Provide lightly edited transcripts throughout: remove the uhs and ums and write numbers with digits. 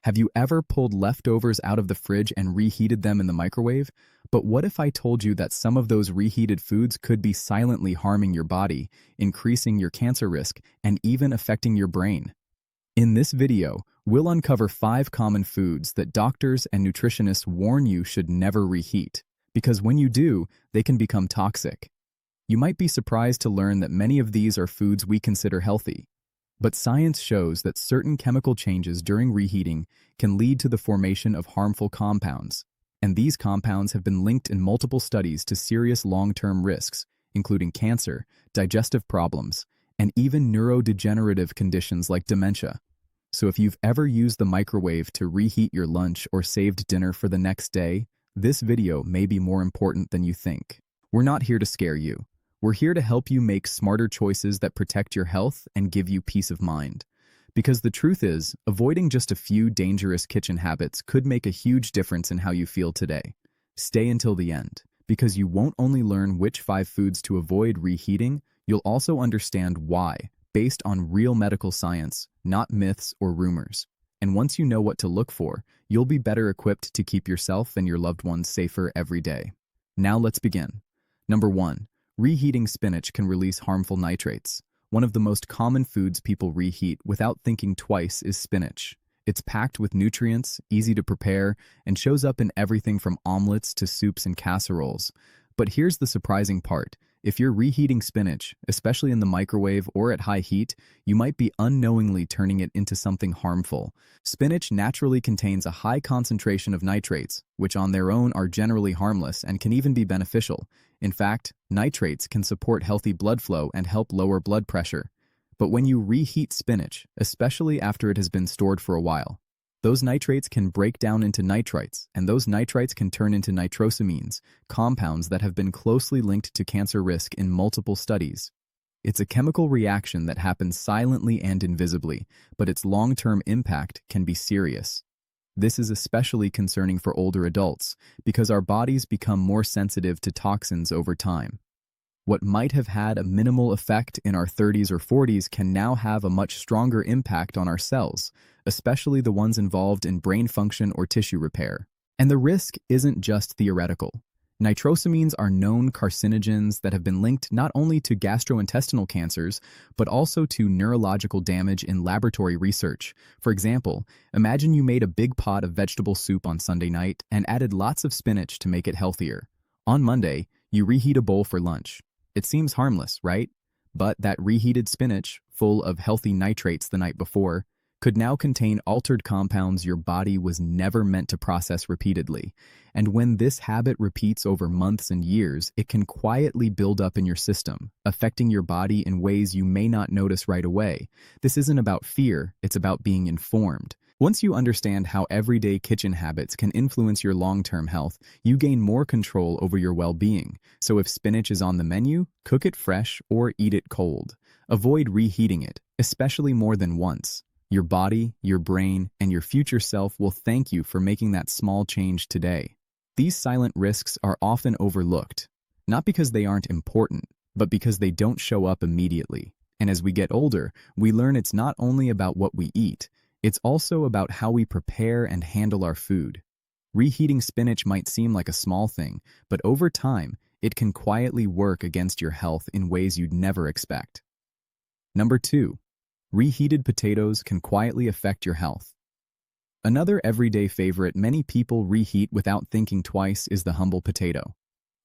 Have you ever pulled leftovers out of the fridge and reheated them in the microwave? But what if I told you that some of those reheated foods could be silently harming your body, increasing your cancer risk, and even affecting your brain? In this video, we'll uncover 5 common foods that doctors and nutritionists warn you should never reheat, because when you do, they can become toxic. You might be surprised to learn that many of these are foods we consider healthy. But science shows that certain chemical changes during reheating can lead to the formation of harmful compounds, and these compounds have been linked in multiple studies to serious long-term risks, including cancer, digestive problems, and even neurodegenerative conditions like dementia. So if you've ever used the microwave to reheat your lunch or saved dinner for the next day, this video may be more important than you think. We're not here to scare you. We're here to help you make smarter choices that protect your health and give you peace of mind. Because the truth is, avoiding just a few dangerous kitchen habits could make a huge difference in how you feel today. Stay until the end, because you won't only learn which 5 foods to avoid reheating, you'll also understand why, based on real medical science, not myths or rumors. And once you know what to look for, you'll be better equipped to keep yourself and your loved ones safer every day. Now let's begin. Number 1. Reheating spinach can release harmful nitrates. One of the most common foods people reheat without thinking twice is spinach. It's packed with nutrients, easy to prepare, and shows up in everything from omelets to soups and casseroles. But here's the surprising part. If you're reheating spinach, especially in the microwave or at high heat, you might be unknowingly turning it into something harmful. Spinach naturally contains a high concentration of nitrates, which on their own are generally harmless and can even be beneficial. In fact, nitrates can support healthy blood flow and help lower blood pressure. But when you reheat spinach, especially after it has been stored for a while, those nitrates can break down into nitrites, and those nitrites can turn into nitrosamines, compounds that have been closely linked to cancer risk in multiple studies. It's a chemical reaction that happens silently and invisibly, but its long-term impact can be serious. This is especially concerning for older adults, because our bodies become more sensitive to toxins over time. What might have had a minimal effect in our 30s or 40s can now have a much stronger impact on our cells, especially the ones involved in brain function or tissue repair. And the risk isn't just theoretical. Nitrosamines are known carcinogens that have been linked not only to gastrointestinal cancers, but also to neurological damage in laboratory research. For example, imagine you made a big pot of vegetable soup on Sunday night and added lots of spinach to make it healthier. On Monday, you reheat a bowl for lunch. It seems harmless, right? But that reheated spinach, full of healthy nitrates the night before, could now contain altered compounds your body was never meant to process repeatedly. And when this habit repeats over months and years, it can quietly build up in your system, affecting your body in ways you may not notice right away. This isn't about fear, it's about being informed. Once you understand how everyday kitchen habits can influence your long-term health, you gain more control over your well-being. So if spinach is on the menu, cook it fresh or eat it cold. Avoid reheating it, especially more than once. Your body, your brain, and your future self will thank you for making that small change today. These silent risks are often overlooked, not because they aren't important, but because they don't show up immediately. And as we get older, we learn it's not only about what we eat, it's also about how we prepare and handle our food. Reheating spinach might seem like a small thing, but over time, it can quietly work against your health in ways you'd never expect. Number 2. Reheated potatoes can quietly affect your health. Another everyday favorite many people reheat without thinking twice is the humble potato.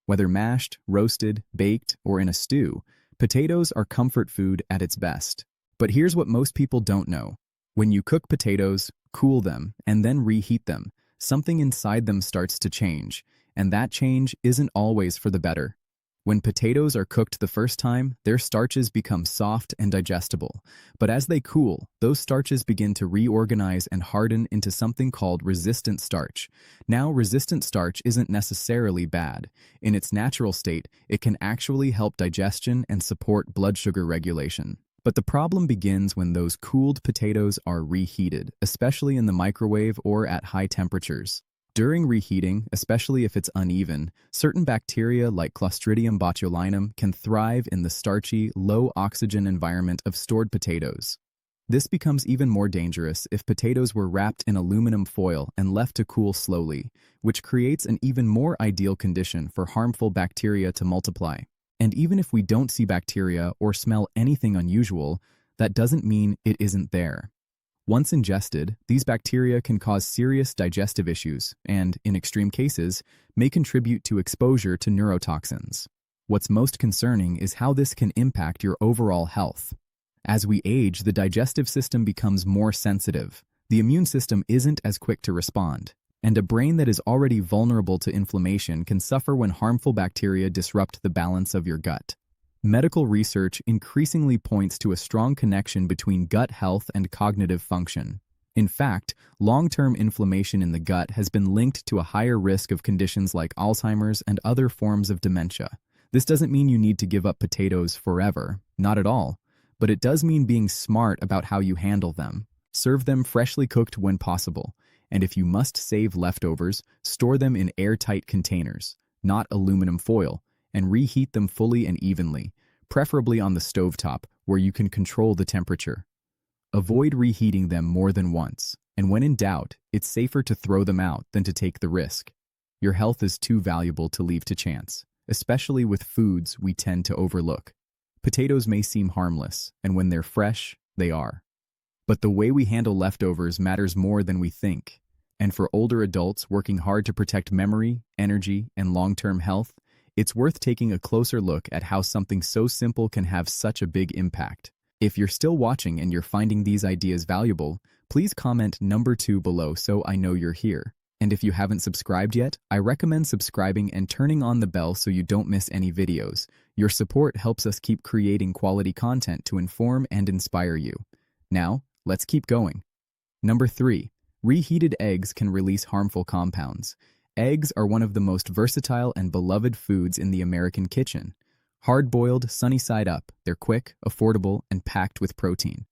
Whether mashed, roasted, baked, or in a stew, potatoes are comfort food at its best. But here's what most people don't know. When you cook potatoes, cool them, and then reheat them, something inside them starts to change, and that change isn't always for the better. When potatoes are cooked the first time, their starches become soft and digestible. But as they cool, those starches begin to reorganize and harden into something called resistant starch. Now, resistant starch isn't necessarily bad. In its natural state, it can actually help digestion and support blood sugar regulation. But the problem begins when those cooled potatoes are reheated, especially in the microwave or at high temperatures. During reheating, especially if it's uneven, certain bacteria like Clostridium botulinum can thrive in the starchy, low-oxygen environment of stored potatoes. This becomes even more dangerous if potatoes were wrapped in aluminum foil and left to cool slowly, which creates an even more ideal condition for harmful bacteria to multiply. And even if we don't see bacteria or smell anything unusual, that doesn't mean it isn't there. Once ingested, these bacteria can cause serious digestive issues and, in extreme cases, may contribute to exposure to neurotoxins. What's most concerning is how this can impact your overall health. As we age, the digestive system becomes more sensitive. The immune system isn't as quick to respond, and a brain that is already vulnerable to inflammation can suffer when harmful bacteria disrupt the balance of your gut. Medical research increasingly points to a strong connection between gut health and cognitive function. In fact, long-term inflammation in the gut has been linked to a higher risk of conditions like Alzheimer's and other forms of dementia. This doesn't mean you need to give up potatoes forever, not at all. But it does mean being smart about how you handle them. Serve them freshly cooked when possible, and if you must save leftovers, store them in airtight containers, not aluminum foil, and reheat them fully and evenly, preferably on the stovetop where you can control the temperature. Avoid reheating them more than once, and when in doubt, it's safer to throw them out than to take the risk. Your health is too valuable to leave to chance, especially with foods we tend to overlook. Potatoes may seem harmless, and when they're fresh, they are. But the way we handle leftovers matters more than we think. And for older adults working hard to protect memory, energy, and long-term health, it's worth taking a closer look at how something so simple can have such a big impact. If you're still watching and you're finding these ideas valuable, please comment number 2 below so I know you're here. And if you haven't subscribed yet, I recommend subscribing and turning on the bell so you don't miss any videos. Your support helps us keep creating quality content to inform and inspire you. Now, let's keep going. Number 3. Reheated eggs can release harmful compounds. Eggs are one of the most versatile and beloved foods in the American kitchen. Hard-boiled, sunny side up, they're quick, affordable, and packed with protein.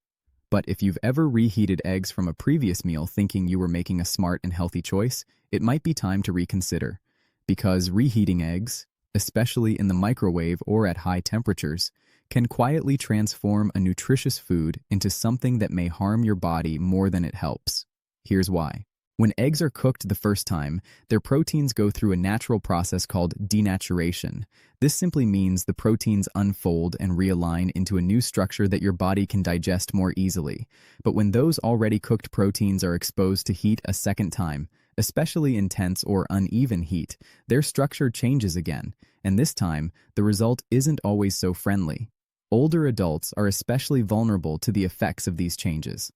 But if you've ever reheated eggs from a previous meal thinking you were making a smart and healthy choice, it might be time to reconsider. Because reheating eggs, especially in the microwave or at high temperatures, can quietly transform a nutritious food into something that may harm your body more than it helps. Here's why. When eggs are cooked the first time, their proteins go through a natural process called denaturation. This simply means the proteins unfold and realign into a new structure that your body can digest more easily. But when those already cooked proteins are exposed to heat a second time, especially intense or uneven heat, their structure changes again, and this time, the result isn't always so friendly. Older adults are especially vulnerable to the effects of these changes.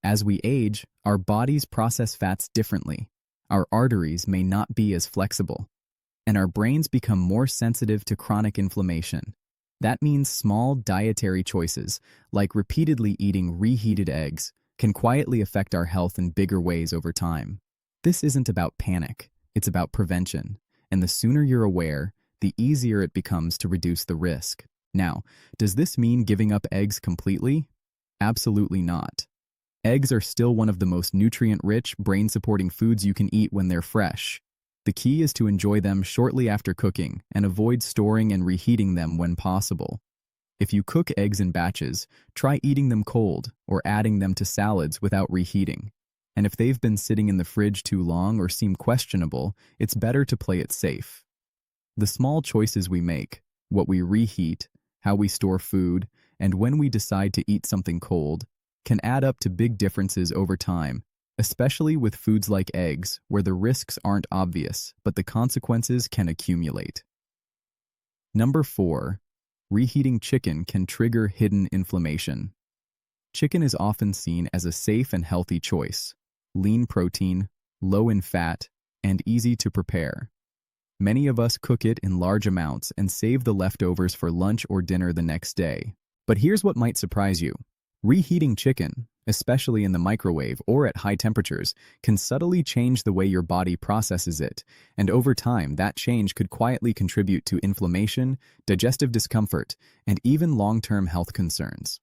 As we age, our bodies process fats differently. Our arteries may not be as flexible, and our brains become more sensitive to chronic inflammation. That means small dietary choices, like repeatedly eating reheated eggs, can quietly affect our health in bigger ways over time. This isn't about panic, it's about prevention, and the sooner you're aware, the easier it becomes to reduce the risk. Now, does this mean giving up eggs completely? Absolutely not. Eggs are still one of the most nutrient-rich, brain-supporting foods you can eat when they're fresh. The key is to enjoy them shortly after cooking and avoid storing and reheating them when possible. If you cook eggs in batches, try eating them cold or adding them to salads without reheating. And if they've been sitting in the fridge too long or seem questionable, it's better to play it safe. The small choices we make, what we reheat, how we store food, and when we decide to eat something cold, can add up to big differences over time, especially with foods like eggs, where the risks aren't obvious, but the consequences can accumulate. Number 4. Reheating chicken can trigger hidden inflammation. Chicken is often seen as a safe and healthy choice, lean protein, low in fat, and easy to prepare. Many of us cook it in large amounts and save the leftovers for lunch or dinner the next day. But here's what might surprise you. Reheating chicken, especially in the microwave or at high temperatures, can subtly change the way your body processes it, and over time that change could quietly contribute to inflammation, digestive discomfort, and even long-term health concerns.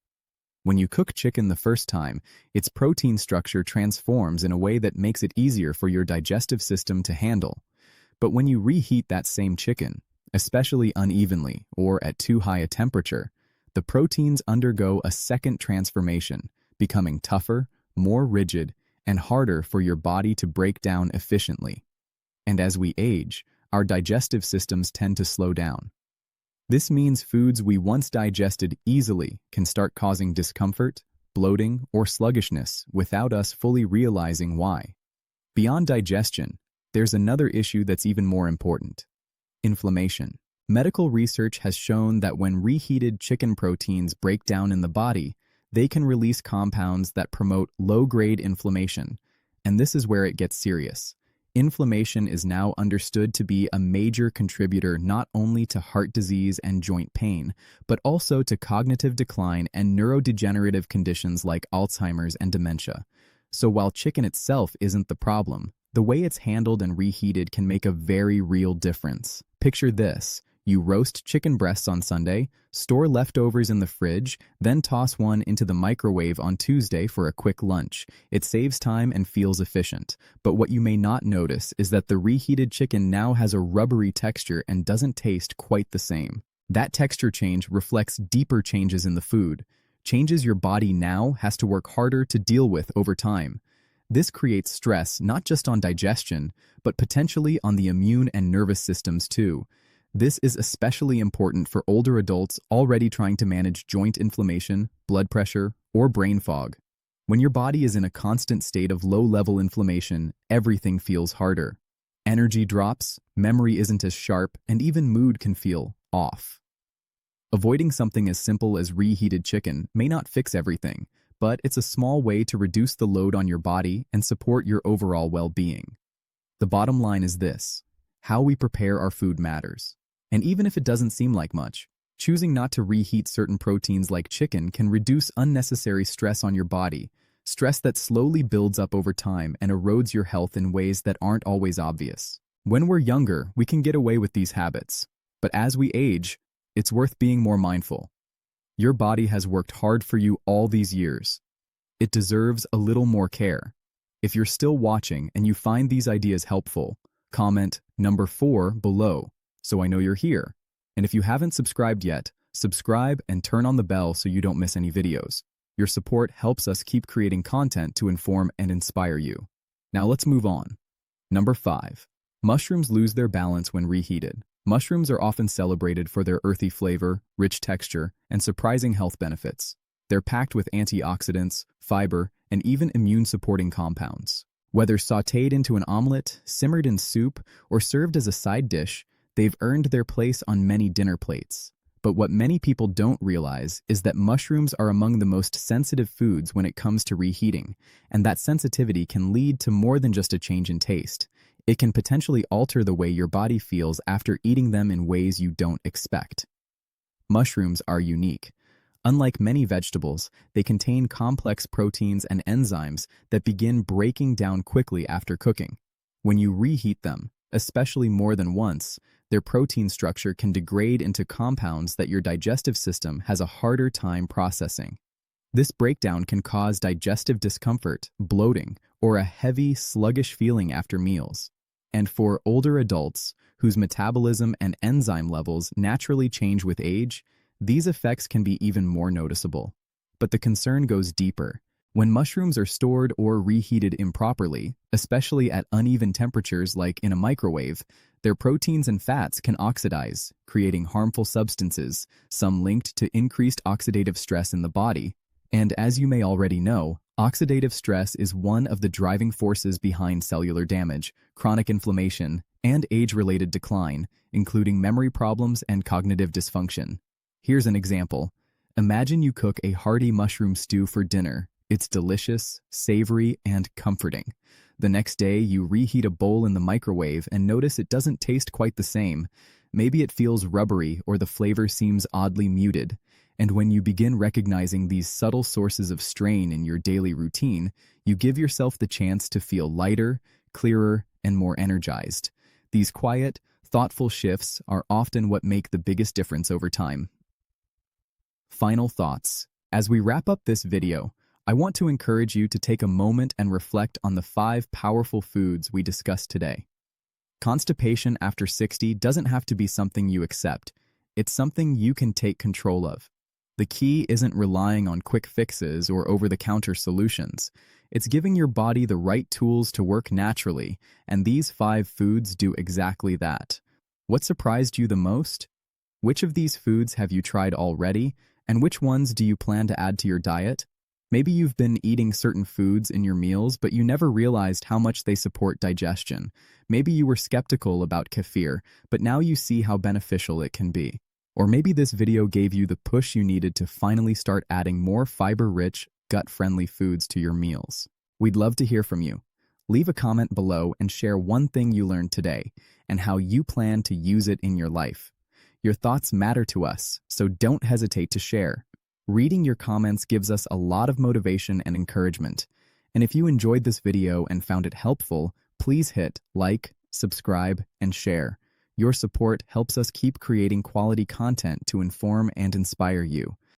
When you cook chicken the first time, its protein structure transforms in a way that makes it easier for your digestive system to handle. But when you reheat that same chicken, especially unevenly or at too high a temperature, the proteins undergo a second transformation, becoming tougher, more rigid, and harder for your body to break down efficiently. And as we age, our digestive systems tend to slow down. This means foods we once digested easily can start causing discomfort, bloating, or sluggishness without us fully realizing why. Beyond digestion, there's another issue that's even more important: inflammation. Medical research has shown that when reheated chicken proteins break down in the body, they can release compounds that promote low-grade inflammation. And this is where it gets serious. Inflammation is now understood to be a major contributor not only to heart disease and joint pain, but also to cognitive decline and neurodegenerative conditions like Alzheimer's and dementia. So while chicken itself isn't the problem, the way it's handled and reheated can make a very real difference. Picture this. You roast chicken breasts on Sunday, store leftovers in the fridge, then toss one into the microwave on Tuesday for a quick lunch. It saves time and feels efficient. But what you may not notice is that the reheated chicken now has a rubbery texture and doesn't taste quite the same. That texture change reflects deeper changes in the food, changes your body now has to work harder to deal with over time. This creates stress not just on digestion, but potentially on the immune and nervous systems too. This is especially important for older adults already trying to manage joint inflammation, blood pressure, or brain fog. When your body is in a constant state of low-level inflammation, everything feels harder. Energy drops, memory isn't as sharp, and even mood can feel off. Avoiding something as simple as reheated chicken may not fix everything, but it's a small way to reduce the load on your body and support your overall well-being. The bottom line is this: how we prepare our food matters. And even if it doesn't seem like much, choosing not to reheat certain proteins like chicken can reduce unnecessary stress on your body, stress that slowly builds up over time and erodes your health in ways that aren't always obvious. When we're younger, we can get away with these habits, but as we age, it's worth being more mindful. Your body has worked hard for you all these years. It deserves a little more care. If you're still watching and you find these ideas helpful, comment number 4 below so I know you're here. And if you haven't subscribed yet, subscribe and turn on the bell so you don't miss any videos. Your support helps us keep creating content to inform and inspire you. Now let's move on. Number 5. Mushrooms lose their balance when reheated. Mushrooms are often celebrated for their earthy flavor, rich texture, and surprising health benefits. They're packed with antioxidants, fiber, and even immune-supporting compounds. Whether sautéed into an omelet, simmered in soup, or served as a side dish, they've earned their place on many dinner plates. But what many people don't realize is that mushrooms are among the most sensitive foods when it comes to reheating, and that sensitivity can lead to more than just a change in taste. It can potentially alter the way your body feels after eating them in ways you don't expect. Mushrooms are unique. Unlike many vegetables, they contain complex proteins and enzymes that begin breaking down quickly after cooking. When you reheat them, especially more than once, their protein structure can degrade into compounds that your digestive system has a harder time processing. This breakdown can cause digestive discomfort, bloating, or a heavy, sluggish feeling after meals. And for older adults, whose metabolism and enzyme levels naturally change with age, these effects can be even more noticeable. But the concern goes deeper. When mushrooms are stored or reheated improperly, especially at uneven temperatures like in a microwave, their proteins and fats can oxidize, creating harmful substances, some linked to increased oxidative stress in the body. And as you may already know, oxidative stress is one of the driving forces behind cellular damage, chronic inflammation, and age-related decline, including memory problems and cognitive dysfunction. Here's an example. Imagine you cook a hearty mushroom stew for dinner. It's delicious, savory, and comforting. The next day, you reheat a bowl in the microwave and notice it doesn't taste quite the same. Maybe it feels rubbery or the flavor seems oddly muted. And when you begin recognizing these subtle sources of strain in your daily routine, you give yourself the chance to feel lighter, clearer, and more energized. These quiet, thoughtful shifts are often what make the biggest difference over time. Final thoughts. As we wrap up this video, I want to encourage you to take a moment and reflect on the 5 powerful foods we discussed today. Constipation after 60 doesn't have to be something you accept. It's something you can take control of. The key isn't relying on quick fixes or over-the-counter solutions. It's giving your body the right tools to work naturally, and these 5 foods do exactly that. What surprised you the most? Which of these foods have you tried already, and which ones do you plan to add to your diet? Maybe you've been eating certain foods in your meals, but you never realized how much they support digestion. Maybe you were skeptical about kefir, but now you see how beneficial it can be. Or maybe this video gave you the push you needed to finally start adding more fiber-rich, gut-friendly foods to your meals. We'd love to hear from you. Leave a comment below and share one thing you learned today and how you plan to use it in your life. Your thoughts matter to us, so don't hesitate to share. Reading your comments gives us a lot of motivation and encouragement. And if you enjoyed this video and found it helpful, please hit like, subscribe, and share. Your support helps us keep creating quality content to inform and inspire you.